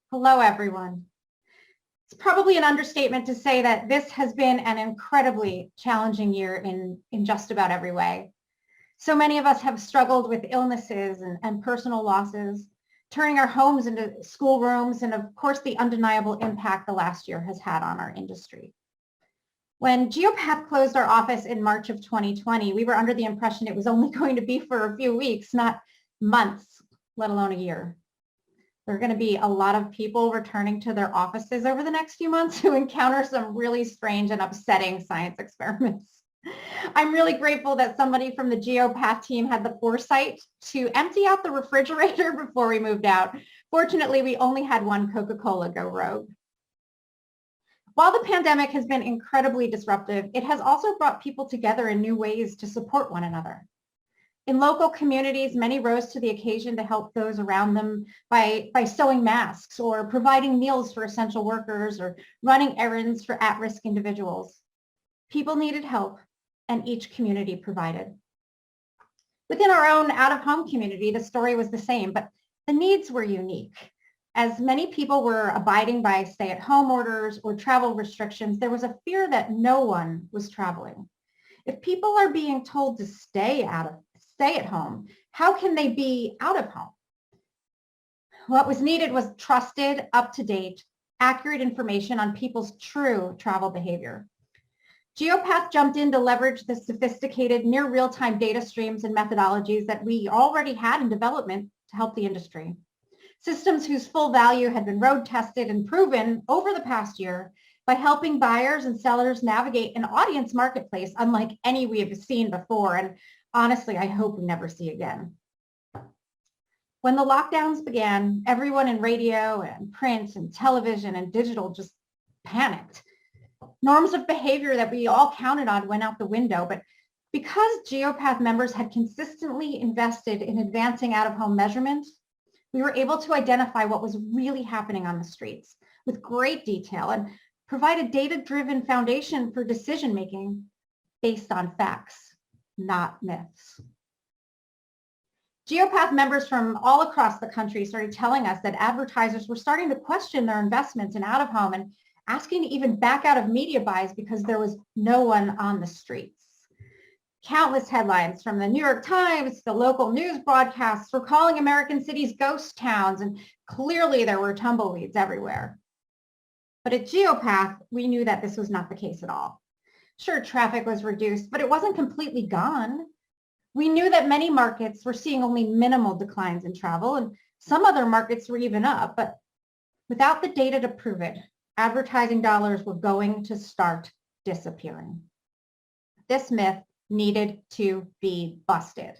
Hello, everyone. It's probably an understatement to say that this has been an incredibly challenging year in just about every way. So many of us have struggled with illnesses and personal losses, turning our homes into schoolrooms, and of course, the undeniable impact the last year has had on our industry. When Geopath closed our office in March of 2020, we were under the impression it was only going to be for a few weeks, not months, let alone a year. There are going to be a lot of people returning to their offices over the next few months who encounter some really strange and upsetting science experiments. I'm really grateful that somebody from the Geopath team had the foresight to empty out the refrigerator before we moved out. Fortunately, we only had one Coca-Cola go rogue. While the pandemic has been incredibly disruptive, it has also brought people together in new ways to support one another. In local communities, many rose to the occasion to help those around them by sewing masks or providing meals for essential workers or running errands for at-risk individuals. People needed help, and each community provided. Within our own out-of-home community, the story was the same, but the needs were unique. As many people were abiding by stay-at-home orders or travel restrictions, there was a fear that no one was traveling. If people are being told to stay at home, how can they be out of home? What was needed was trusted, up-to-date, accurate information on people's true travel behavior. Geopath jumped in to leverage the sophisticated near real-time data streams and methodologies that we already had in development to help the industry. Systems whose full value had been road tested and proven over the past year by helping buyers and sellers navigate an audience marketplace unlike any we have seen before, and honestly, I hope we never see again. When the lockdowns began, everyone in radio and print and television and digital just panicked. Norms of behavior that we all counted on went out the window, but because Geopath members had consistently invested in advancing out-of-home measurements, we were able to identify what was really happening on the streets with great detail and provide a data-driven foundation for decision-making based on facts, not myths. Geopath members from all across the country started telling us that advertisers were starting to question their investments in out-of-home and asking to even back out of media buys because there was no one on the streets. Countless headlines from the New York Times, the local news broadcasts were calling American cities ghost towns, and clearly there were tumbleweeds everywhere. But at Geopath, we knew that this was not the case at all. Sure, traffic was reduced, but it wasn't completely gone. We knew that many markets were seeing only minimal declines in travel, and some other markets were even up, but without the data to prove it, advertising dollars were going to start disappearing. This myth needed to be busted.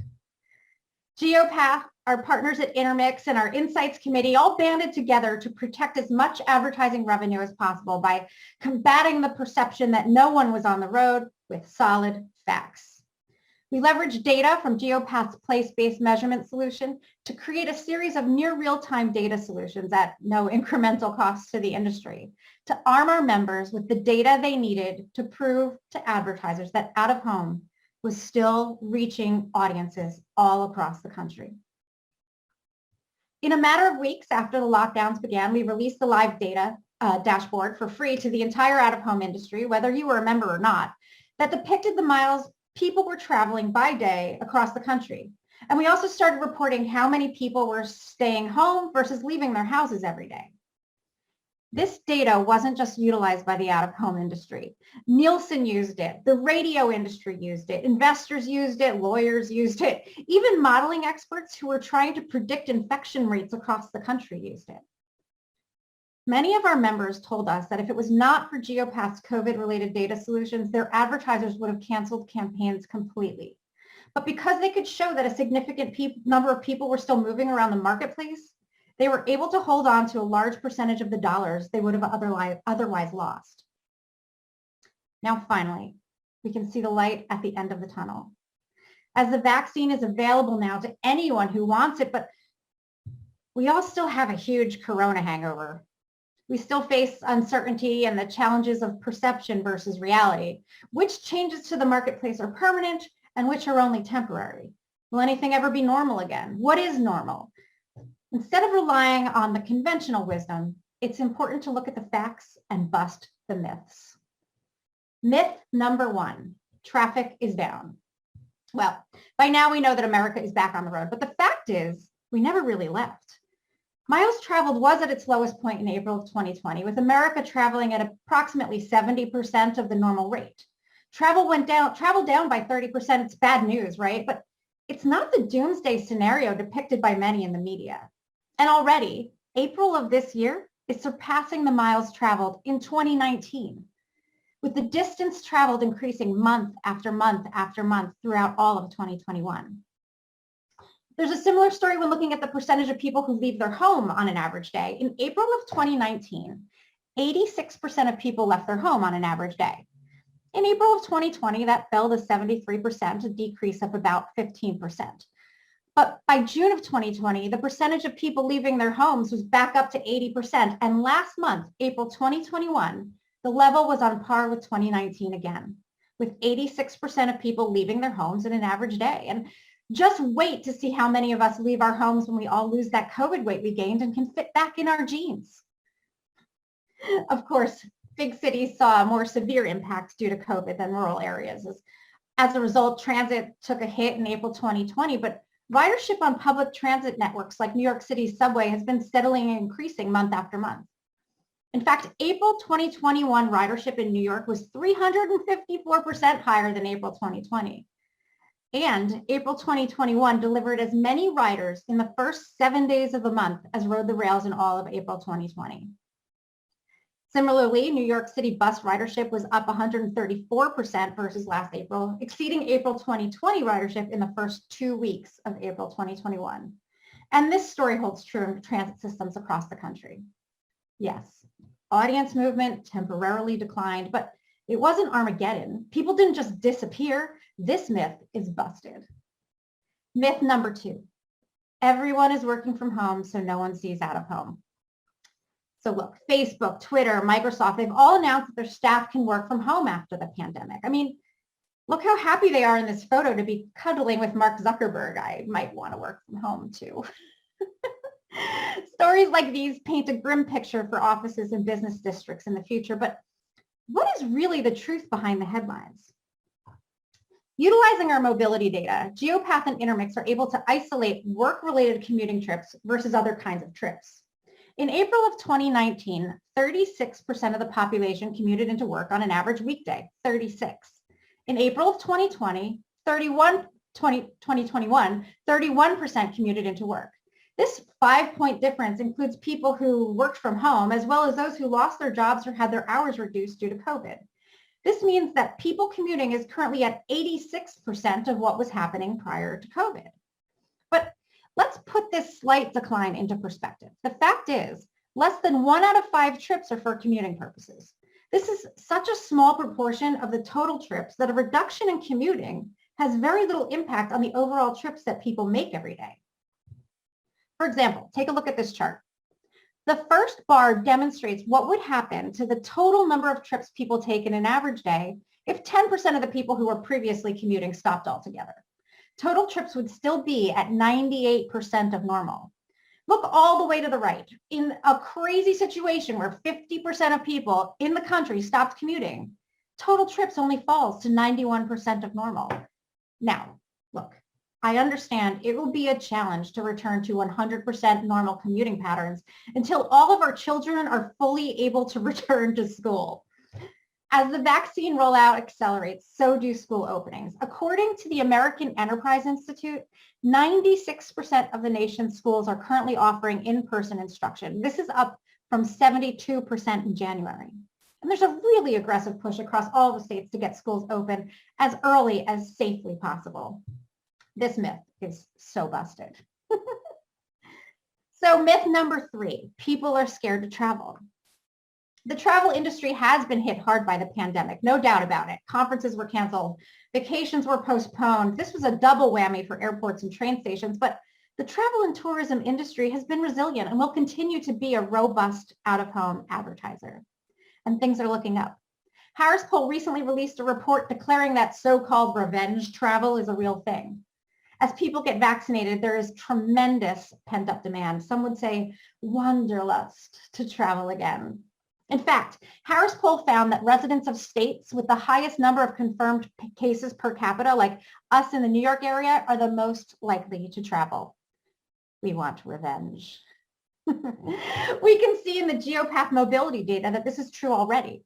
Geopath, our partners at Intermix, and our Insights Committee all banded together to protect as much advertising revenue as possible by combating the perception that no one was on the road with solid facts. We leveraged data from Geopath's place-based measurement solution to create a series of near real-time data solutions at no incremental cost to the industry to arm our members with the data they needed to prove to advertisers that out-of-home was still reaching audiences all across the country. In a matter of weeks after the lockdowns began, we released the live data dashboard for free to the entire out-of-home industry, whether you were a member or not, that depicted the miles people were traveling by day across the country. And we also started reporting how many people were staying home versus leaving their houses every day. This data wasn't just utilized by the out-of-home industry. Nielsen used it, the radio industry used it, investors used it, lawyers used it, even modeling experts who were trying to predict infection rates across the country used it. Many of our members told us that if it was not for Geopath's COVID-related data solutions, their advertisers would have canceled campaigns completely. But because they could show that a significant number of people were still moving around the marketplace, they were able to hold on to a large percentage of the dollars they would have otherwise lost. Now, finally, we can see the light at the end of the tunnel. As the vaccine is available now to anyone who wants it, but we all still have a huge corona hangover. We still face uncertainty and the challenges of perception versus reality. Which changes to the marketplace are permanent and which are only temporary? Will anything ever be normal again? What is normal? Instead of relying on the conventional wisdom, it's important to look at the facts and bust the myths. Myth number 1, traffic is down. Well, by now we know that America is back on the road, but the fact is we never really left. Miles traveled was at its lowest point in April of 2020, with America traveling at approximately 70% of the normal rate. Travel down by 30%. It's bad news, right? But it's not the doomsday scenario depicted by many in the media. And already, April of this year is surpassing the miles traveled in 2019, with the distance traveled increasing month after month after month throughout all of 2021. There's a similar story when looking at the percentage of people who leave their home on an average day. In April of 2019, 86% of people left their home on an average day. In April of 2020, that fell to 73%, a decrease of about 15%. But by June of 2020, the percentage of people leaving their homes was back up to 80%. And last month, April 2021, the level was on par with 2019 again, with 86% of people leaving their homes in an average day. And just wait to see how many of us leave our homes when we all lose that COVID weight we gained and can fit back in our jeans. Of course, big cities saw a more severe impact due to COVID than rural areas. As a result, transit took a hit in April 2020, but ridership on public transit networks like New York City's subway has been steadily increasing month after month. In fact, April 2021 ridership in New York was 354% higher than April 2020. And April 2021 delivered as many riders in the first 7 days of the month as rode the rails in all of April 2020. Similarly, New York City bus ridership was up 134% versus last April, exceeding April 2020 ridership in the first 2 weeks of April 2021. And this story holds true in transit systems across the country. Yes, audience movement temporarily declined, but it wasn't Armageddon. People didn't just disappear. This myth is busted. Myth number 2, everyone is working from home, so no one sees out of home. So look, Facebook, Twitter, Microsoft, they've all announced that their staff can work from home after the pandemic. I mean, look how happy they are in this photo to be cuddling with Mark Zuckerberg. I might want to work from home too. Stories like these paint a grim picture for offices and business districts in the future, but what is really the truth behind the headlines? Utilizing our mobility data, Geopath and Intermix are able to isolate work-related commuting trips versus other kinds of trips. In April of 2019, 36% of the population commuted into work on an average weekday, 36. In April of 2021, 31% commuted into work. This 5-point difference includes people who worked from home, as well as those who lost their jobs or had their hours reduced due to COVID. This means that people commuting is currently at 86% of what was happening prior to COVID. But let's put this slight decline into perspective. The fact is, less than 1 out of 5 trips are for commuting purposes. This is such a small proportion of the total trips that a reduction in commuting has very little impact on the overall trips that people make every day. For example, take a look at this chart. The first bar demonstrates what would happen to the total number of trips people take in an average day if 10% of the people who were previously commuting stopped altogether. Total trips would still be at 98% of normal. Look all the way to the right. In a crazy situation where 50% of people in the country stopped commuting, total trips only falls to 91% of normal. Now, look, I understand it will be a challenge to return to 100% normal commuting patterns until all of our children are fully able to return to school. As the vaccine rollout accelerates, so do school openings. According to the American Enterprise Institute, 96% of the nation's schools are currently offering in-person instruction. This is up from 72% in January. And there's a really aggressive push across all the states to get schools open as early as safely possible. This myth is so busted. So myth number 3, people are scared to travel. The travel industry has been hit hard by the pandemic, no doubt about it. Conferences were canceled, vacations were postponed. This was a double whammy for airports and train stations, but the travel and tourism industry has been resilient and will continue to be a robust out-of-home advertiser. And things are looking up. Harris Poll recently released a report declaring that so-called revenge travel is a real thing. As people get vaccinated, there is tremendous pent-up demand. Some would say wanderlust to travel again. In fact, Harris poll found that residents of states with the highest number of confirmed cases per capita, like us in the New York area, are the most likely to travel. We want revenge. We can see in the Geopath mobility data that this is true already.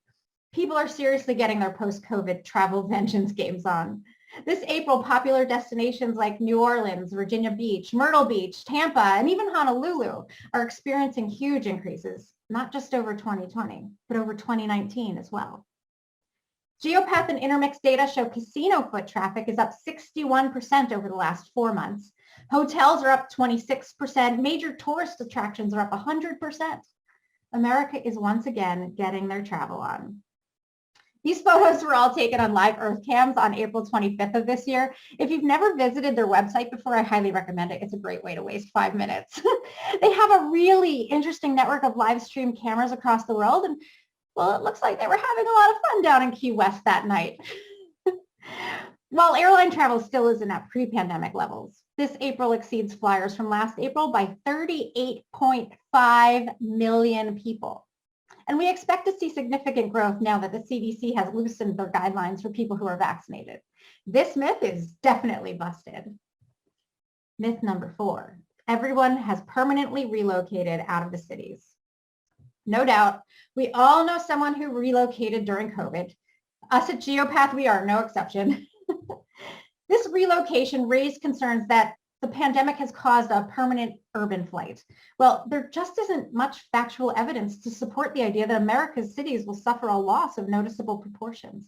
People are seriously getting their post-COVID travel vengeance games on. This April, popular destinations like New Orleans, Virginia Beach, Myrtle Beach, Tampa, and even Honolulu are experiencing huge increases, not just over 2020, but over 2019 as well. Geopath and Intermix data show casino foot traffic is up 61% over the last 4 months. Hotels are up 26%. Major tourist attractions are up 100%. America is once again getting their travel on. These photos were all taken on live Earth cams on April 25th of this year. If you've never visited their website before, I highly recommend it. It's a great way to waste 5 minutes. They have a really interesting network of live stream cameras across the world. And well, it looks like they were having a lot of fun down in Key West that night. While airline travel still isn't at pre-pandemic levels, this April exceeds flyers from last April by 38.5 million people. And we expect to see significant growth now that the CDC has loosened their guidelines for people who are vaccinated. This myth is definitely busted. Myth number 4, everyone has permanently relocated out of the cities. No doubt, we all know someone who relocated during COVID. Us at Geopath, we are no exception. This relocation raised concerns that the pandemic has caused a permanent urban flight. Well, there just isn't much factual evidence to support the idea that America's cities will suffer a loss of noticeable proportions.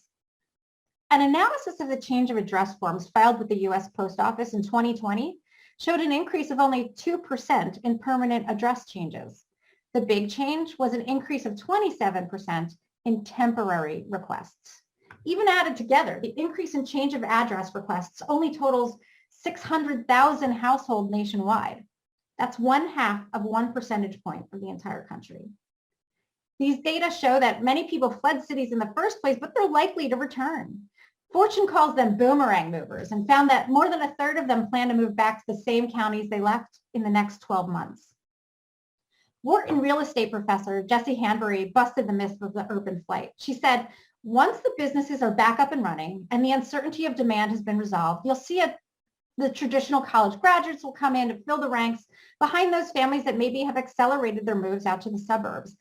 An analysis of the change of address forms filed with the US Post Office in 2020 showed an increase of only 2% in permanent address changes. The big change was an increase of 27% in temporary requests. Even added together, the increase in change of address requests only totals 600,000 households nationwide. That's 1/2 of 1 percentage point of the entire country. These data show that many people fled cities in the first place, but they're likely to return. Fortune calls them boomerang movers and found that more than 1/3 of them plan to move back to the same counties they left in the next 12 months. Wharton real estate professor Jessie Hanbury busted the myth of the urban flight. She said, once the businesses are back up and running and the uncertainty of demand has been resolved, you'll see the traditional college graduates will come in to fill the ranks behind those families that maybe have accelerated their moves out to the suburbs.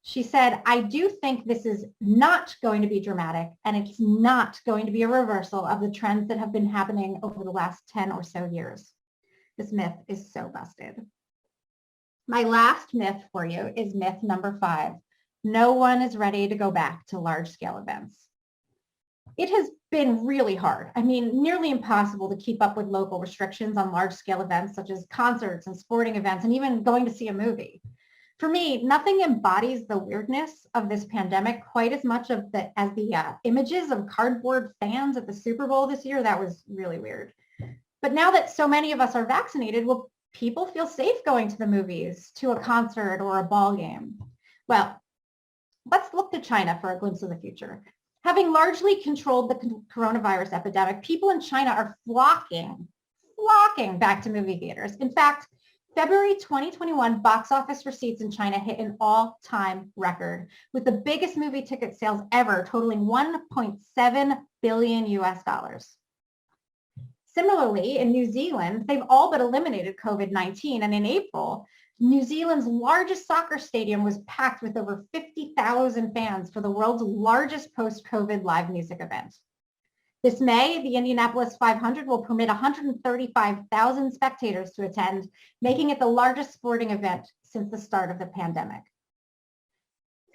She said, I do think this is not going to be dramatic, and it's not going to be a reversal of the trends that have been happening over the last 10 or so years. This myth is so busted. My last myth for you is myth number 5. No one is ready to go back to large-scale events. It has been really hard. I mean, nearly impossible to keep up with local restrictions on large-scale events such as concerts and sporting events and even going to see a movie. For me, nothing embodies the weirdness of this pandemic quite as much as the images of cardboard fans at the Super Bowl this year. That was really weird. But now that so many of us are vaccinated, will people feel safe going to the movies, to a concert, or a ball game? Well, let's look to China for a glimpse of the future. Having largely controlled the coronavirus epidemic, people in China are flocking back to movie theaters. In fact, February 2021 box office receipts in China hit an all-time record, with the biggest movie ticket sales ever totaling $1.7 billion US. Similarly, in New Zealand, they've all but eliminated COVID-19, and in April, New Zealand's largest soccer stadium was packed with over 50,000 fans for the world's largest post-COVID live music event. This May, the Indianapolis 500 will permit 135,000 spectators to attend, making it the largest sporting event since the start of the pandemic.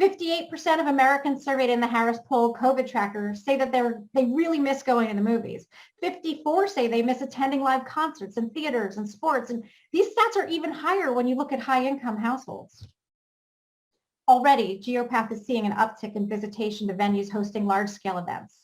58% of Americans surveyed in the Harris Poll COVID tracker say that they really miss going to the movies. 54% say they miss attending live concerts and theaters and sports. And these stats are even higher when you look at high-income households. Already, Geopath is seeing an uptick in visitation to venues hosting large-scale events.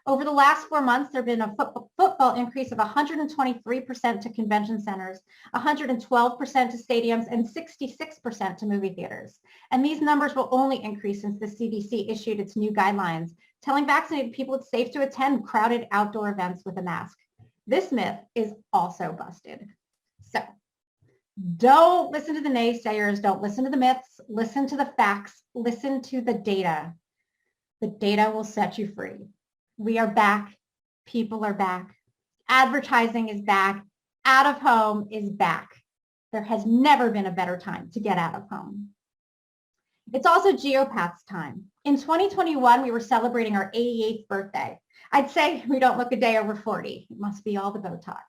Over the last 4 months, there have been a football increase of 123% to convention centers, 112% to stadiums, and 66% to movie theaters. And these numbers will only increase since the CDC issued its new guidelines, telling vaccinated people it's safe to attend crowded outdoor events with a mask. This myth is also busted. So don't listen to the naysayers. Don't listen to the myths. Listen to the facts. Listen to the data. The data will set you free. We are back. People are back. Advertising is back. Out of home is back. There has never been a better time to get out of home. It's also Geopath's time. In 2021, we were celebrating our 88th birthday. I'd say we don't look a day over 40. It must be all the Botox.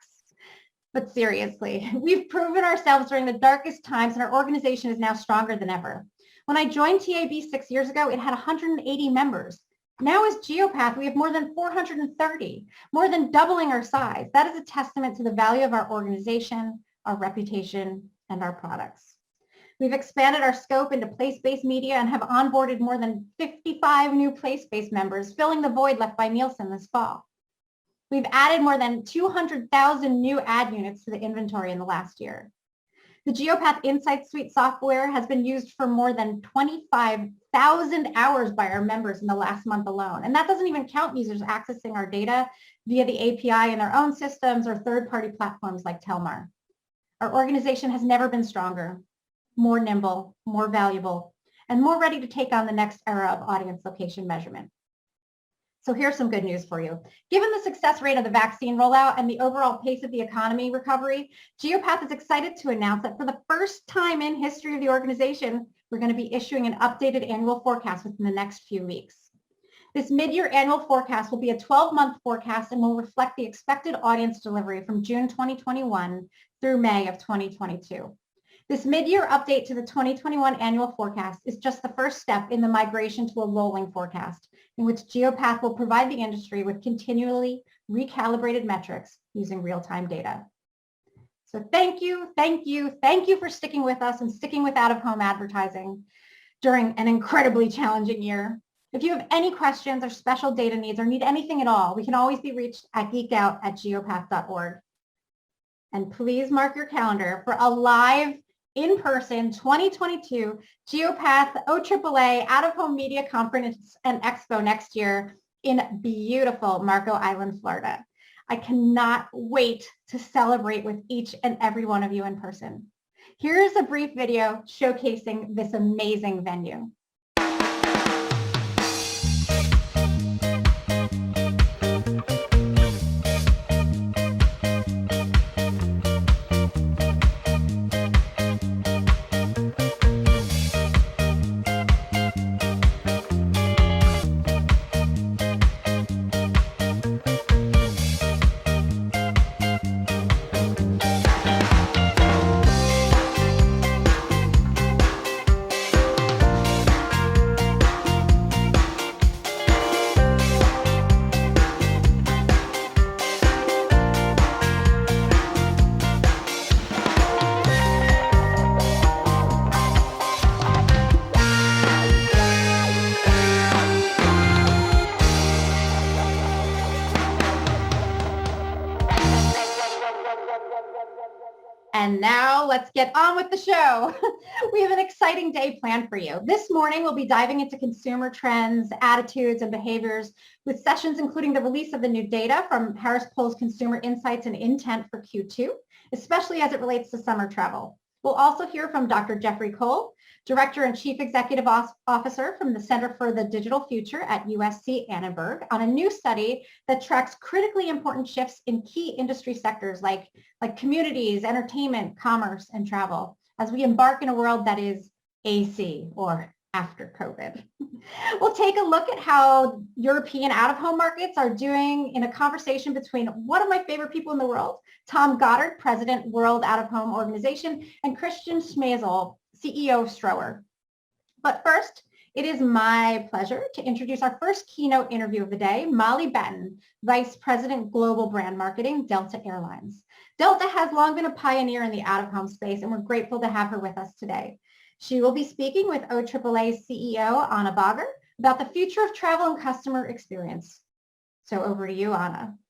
But seriously, we've proven ourselves during the darkest times, and our organization is now stronger than ever. When I joined TAB 6 years ago, it had 180 members. Now as Geopath, we have more than 430, more than doubling our size. That is a testament to the value of our organization, our reputation, and our products. We've expanded our scope into place-based media and have onboarded more than 55 new place-based members, filling the void left by Nielsen this fall. We've added more than 200,000 new ad units to the inventory in the last year. The Geopath Insights Suite software has been used for more than 25,000 hours by our members in the last month alone. And that doesn't even count users accessing our data via the API in their own systems or third-party platforms like Telmar. Our organization has never been stronger, more nimble, more valuable, and more ready to take on the next era of audience location measurement. So here's some good news for you. Given the success rate of the vaccine rollout and the overall pace of the economy recovery, Geopath is excited to announce that for the first time in history of the organization, we're going to be issuing an updated annual forecast within the next few weeks. This mid-year annual forecast will be a 12-month forecast and will reflect the expected audience delivery from June 2021 through May of 2022. This mid-year update to the 2021 annual forecast is just the first step in the migration to a rolling forecast, in which Geopath will provide the industry with continually recalibrated metrics using real-time data. So thank you for sticking with us and sticking with out-of-home advertising during an incredibly challenging year. If you have any questions or special data needs or need anything at all, we can always be reached at geekout@geopath.org. And please mark your calendar for a live in-person 2022 Geopath OOH Out-of-Home Media Conference and Expo next year in beautiful Marco Island, Florida. I cannot wait to celebrate with each and every one of you in person. Here's a brief video showcasing this amazing venue. And now let's get on with the show. We have an exciting day planned for you. This morning, we'll be diving into consumer trends, attitudes, and behaviors with sessions including the release of the new data from Harris Poll's Consumer Insights and Intent for Q2, especially as it relates to summer travel. We'll also hear from Dr. Jeffrey Cole, Director and Chief Executive Officer from the Center for the Digital Future at USC Annenberg, on a new study that tracks critically important shifts in key industry sectors like communities, entertainment, commerce, and travel, as we embark in a world that is AC, or after COVID. We'll take a look at how European out-of-home markets are doing in a conversation between one of my favorite people in the world, Tom Goddard, President, World Out-of-Home Organization, and Christian Schmazel, CEO of Strower. But first, it is my pleasure to introduce our first keynote interview of the day, Molly Benton, Vice President, Global Brand Marketing, Delta Airlines. Delta has long been a pioneer in the out-of-home space, and we're grateful to have her with us today. She will be speaking with OOH CEO, Anna Bagger, about the future of travel and customer experience. So over to you, Anna.